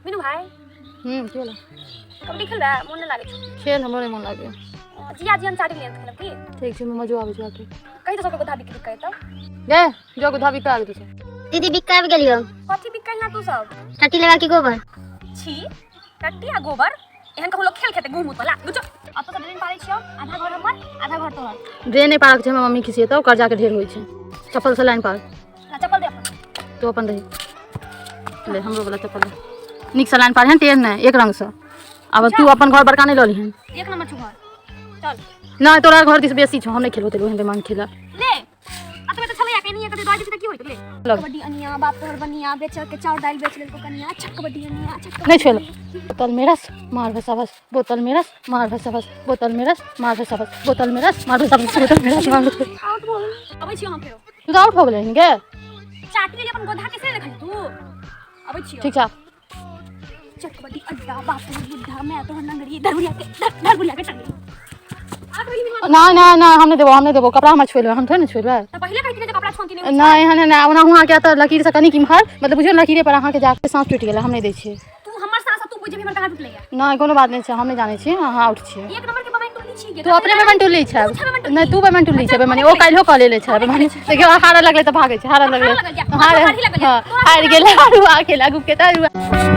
मीनू भाई की होला कबड्डी खेलबा मन नहीं लागे छो खेल हमरो नहीं मन लागे जिया जियन चाटी लेन खेलब की ठीक छै मजा आबै छै आके कहि तो सबके गोधा बिक्री कहे तो गे जो गोधा बिका आगे तो दीदी बिका भी गेलियो कथी बिकल ना तू सब टट्टी लगा के गोबर छी टट्टी आ गोबर एहन कहू लोग खेल खेते घूम उतला बुझो अब तो सब दिन पारे छियो आधा घर हमर आधा घर तोहर ड्रेन नहीं पारक छै हमर मम्मी खिसिए तो कर्जा के ढेर होई छै चप्पल से लाइन पार ना चप्पल दे अपन तो अपन रही ले हमरो वाला चप्पल निक से लाइन पार है टेढ़ नहीं एक रंग से अब तू अपन घर बड़का नहीं लली हन एक नंबर छु घर चल ना तोरा घर दिस बेसी छौ हम नहीं खेलबो तेरे मांग खेला ले अतबे तो छलैया के नहीं कते दवाई दिस की होय तो ले कबड्डी अनिया बाप तोहर बनिया बेच के चाउर दाल बेच लेल को कनिया अच्छा कबड्डी अनिया अच्छा नहीं खेल बोतल में रस मार भसा बस बोतल में रस मार भसा बस बोतल में रस मार भसा बस बोतल में रस मार भसा बस बोतल में रस मार भसा आउट बोल अबै छियो हम फेरो तू तो आउट हो गेलै गे चाटी ले अपन गोधा कैसे देखली तू अबै छियो ठीक छै चल कबड्डी अड्डा बाप तोहर बुढ़ा मैं तोहर नंगरी धरबुलिया के टंगरी आग रही में ना ना ना हम नहीं देबो कपड़ा हम छोड़बे हम थोड़े नहीं छोड़बे तो पहले कहती ने कपड़ा छोंती ने ना एहन ना ओना हुआ के त लकीर से कनी किमहर मतलब बुझियो लकीरे पर अहाँ के जाके सांस टूट गेलै हम नहीं दै छियै तू हमर साथ तू बुझे हमर कहां टूट लैया ना कोनो बात नहीं छै हम नहीं जानै छियै अहाँ आउट छियै एक नंबर के पेमेंट टूट छी गे तू अपने पेमेंट टूट लै छै नहीं तू पेमेंट टूट लै छै माने ओ काल्हो क ले छै माने देखियो हारा लगले त भागे छै हारा लगले हार गेलै हार आ खेला गुके त